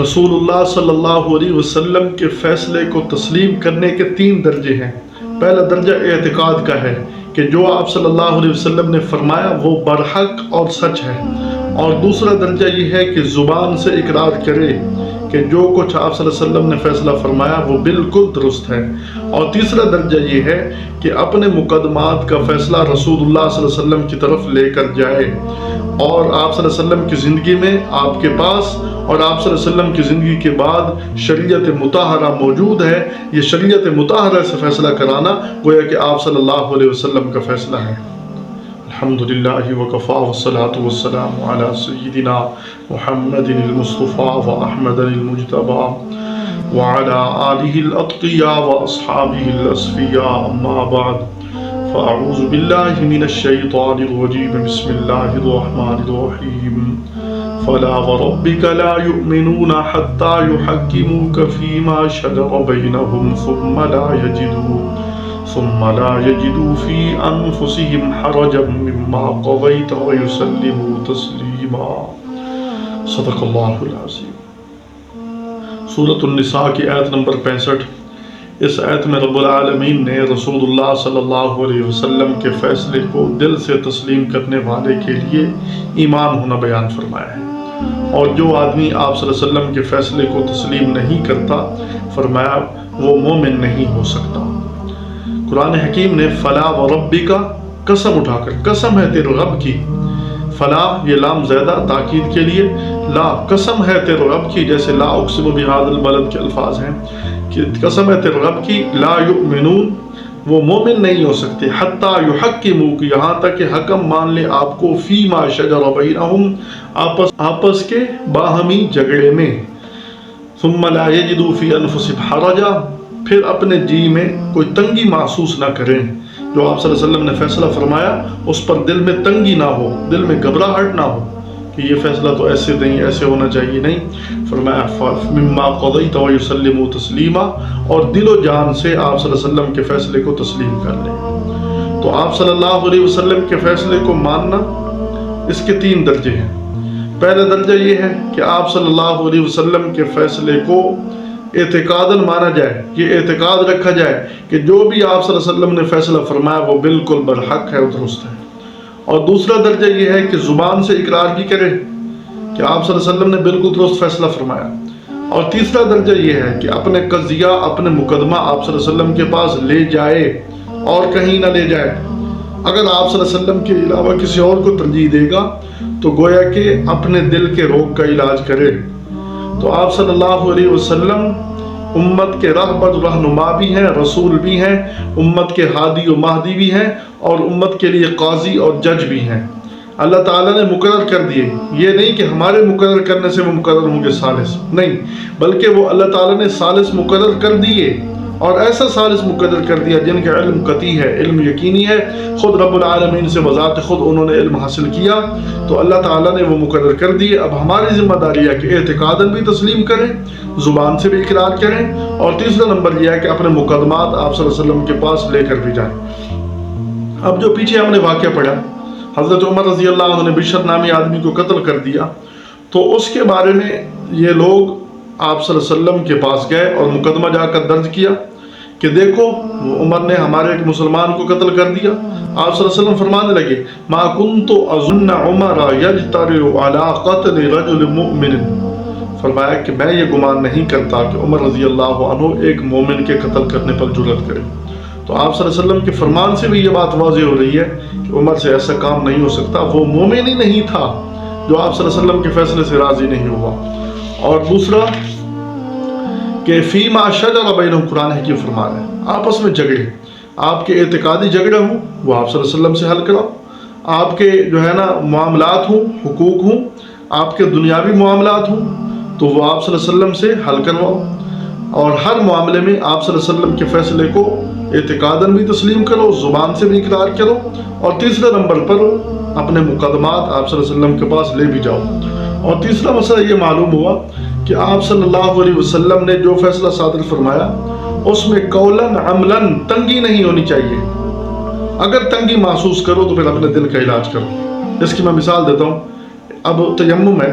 رسولullah صلی اللہ علیہ وسلم کے فیصلے کو تسلیم کرنے کے 3 درجے ہیں۔ پہلا درجہ اعتقاد کا ہے کہ جو آپ صلی اللہ علیہ وسلم نے فرمایا وہ برحق اور سچ ہے، اور دوسرا درجہ یہ ہے کہ زبان سے اقرار کرے کہ جو کچھ آپ صلی اللہ علیہ وسلم نے فیصلہ فرمایا وہ بالکل درست ہے، اور تیسرا درجہ یہ ہے کہ اپنے مقدمات کا فیصلہ رسول اللہ صلی اللہ علیہ وسلم کی طرف لے کر جائے، اور آپ صلی اللہ علیہ وسلم کی زندگی میں آپ کے پاس اور آپ صلی اللہ علیہ وسلم کی زندگی کے بعد شریعت مطہرہ موجود ہے۔ یہ شریعت مطہرہ سے فیصلہ کرانا گویا کہ آپ صلی اللہ علیہ وسلم کا فیصلہ ہے۔ الحمدللہ وکفی والصلاة والسلام علی سیدنا محمد المصطفیٰ واحمد المجتبی وعلی آلہ الاتقیاء واصحابہ الاصفیاء، اما بعد فاعوذ باللہ من الشیطان الرجیم، بسم اللہ الرحمن الرحیم۔ فلا وربك لا يؤمنون حتى يحكموك فيما شجر بينهم ثم لا يجدوا في أنفسهم حرجا مما قضيت ويسلموا تسليما۔ صدق اللہ العظیم۔ سورۃ النساء کی آیت نمبر 65۔ اس آیت میں رب العالمین نے رسول اللہ صلی اللہ علیہ وسلم کے فیصلے کو دل سے تسلیم کرنے والے کے لیے ایمان ہونا بیان فرمایا ہے، اور جو آدمی آپ صلی اللہ علیہ وسلم کے فیصلے کو تسلیم نہیں کرتا، فرمایا وہ مومن نہیں ہو سکتا۔ قرآن حکیم نے فلا وربک قسم اٹھا کر، قسم ہے تیرے رب کی، فلا یہ لام زیادہ تاکید کے لیے، لا قسم ہے تیرے رب کی، جیسے لا اقسم بہذا البلد کے الفاظ ہیں کہ قسم ہے تیرے رب کی، لا یؤمنون وہ مومن نہیں ہو سکتے، حتی یحکموک یہاں تک کہ حکم مان لے آپ کو، فیما شجر بینہم آپس کے باہمی جھگڑے میں، ثم لا یجدوا فی انفسہم حرجا پھر اپنے جی میں کوئی تنگی محسوس نہ کریں، جو آپ صلی اللہ علیہ وسلم نے فیصلہ فرمایا اس پر دل میں تنگی نہ ہو، دل میں گھبراہٹ نہ ہو کہ یہ فیصلہ تو ایسے نہیں، ایسے ہونا چاہیے نہیں۔ فرمایا مما قضیت ویسلموا تسلیما، اور دل و جان سے آپ صلی اللہ علیہ وسلم کے فیصلے کو تسلیم کر لیں۔ تو آپ صلی اللہ علیہ وسلم کے فیصلے کو ماننا اس کے 3 درجے ہیں۔ پہلا درجہ یہ ہے کہ آپ صلی اللہ علیہ وسلم کے فیصلے کو اعتقاداً مانا جائے، یہ اعتقاد رکھا جائے کہ جو بھی آپ صلی اللہ علیہ وسلم نے فیصلہ فرمایا وہ بالکل برحق ہے اور درست ہے، اور دوسرا درجہ یہ ہے کہ زبان سے اقرار بھی کرے کہ آپ صلی اللہ علیہ وسلم نے بالکل درست فیصلہ فرمایا، اور تیسرا درجہ یہ ہے کہ اپنے قضیہ، اپنے مقدمہ آپ صلی اللہ علیہ وسلم کے پاس لے جائے اور کہیں نہ لے جائے۔ اگر آپ صلی اللہ علیہ وسلم کے علاوہ کسی اور کو ترجیح دے گا تو گویا کہ اپنے دل کے روگ کا علاج کرے۔ تو آپ صلی اللہ علیہ وسلم امت کے رہبر رہنما بھی ہیں، رسول بھی ہیں، امت کے ہادی و مہدی بھی ہیں، اور امت کے لیے قاضی اور جج بھی ہیں۔ اللہ تعالیٰ نے مقرر کر دیے، یہ نہیں کہ ہمارے مقرر کرنے سے وہ مقرر ہوں گے ثالث، نہیں، بلکہ وہ اللہ تعالیٰ نے ثالث مقرر کر دیے، اور ایسا ثالث مقرر کر دیا جن کا علم قطعی ہے، علم یقینی ہے، خود رب العالمین سے بذات خود انہوں نے علم حاصل کیا، تو اللہ تعالیٰ نے وہ مقرر کر دیے۔ اب ہماری ذمہ داری ہے کہ اعتقاداً بھی تسلیم کریں، زبان سے بھی اقرار کریں، اور تیسرا نمبر یہ ہے کہ اپنے مقدمات آپ صلی اللہ علیہ وسلم کے پاس لے کر بھی جائیں۔ اب جو پیچھے ہم نے واقعہ پڑھا، حضرت عمر رضی اللہ عنہ نے بشر نامی آدمی کو قتل کر دیا، تو اس کے بارے میں یہ لوگ آپ صلی اللہ علیہ وسلم کے پاس گئے اور مقدمہ جا کر درج کیا کہ دیکھو وہ عمر نے ہمارے ایک مسلمان کو قتل کر دیا۔ آپ صلی اللہ علیہ وسلم فرمانے لگے ما کنت اظن عمر یجترئ علی قتل رجل مؤمن، فرمایا کہ میں یہ گمان نہیں کرتا کہ عمر رضی اللہ عنہ ایک مومن کے قتل کرنے پر جرأت کرے۔ تو آپ صلی اللہ علیہ وسلم کے فرمان سے بھی یہ بات واضح ہو رہی ہے کہ عمر سے ایسا کام نہیں ہو سکتا، وہ مومن ہی نہیں تھا جو آپ صلی اللہ علیہ وسلم کے فیصلے سے راضی نہیں ہوا۔ اور دوسرا کہ فیما شجر بینہم، قرآن حکیم فرما رہے ہیں آپس میں جھگڑے، آپ کے اعتقادی جھگڑے ہوں وہ آپ صلی اللہ علیہ وسلم سے حل کراؤ، آپ کے جو ہے نا معاملات ہوں، حقوق ہوں، آپ کے دنیاوی معاملات ہوں تو وہ آپ صلی اللہ علیہ وسلم سے حل کرواؤ، اور ہر معاملے میں آپ صلی اللہ علیہ وسلم کے فیصلے کو اعتقاداً بھی تسلیم کرو، زبان سے بھی اقرار کرو، اور تیسرے نمبر پر اپنے مقدمات آپ صلی اللہ علیہ وسلم کے پاس لے بھی جاؤ۔ اور تیسرا مسئلہ یہ معلوم ہوا کہ آپ صلی اللہ علیہ وسلم نے جو فیصلہ صادر فرمایا اس میں قولاً عملاً تنگی نہیں ہونی چاہیے۔ اگر تنگی محسوس کرو تو پھر اپنے دل کا علاج کرو۔ اس کی میں مثال دیتا ہوں۔ اب تیمم ہے،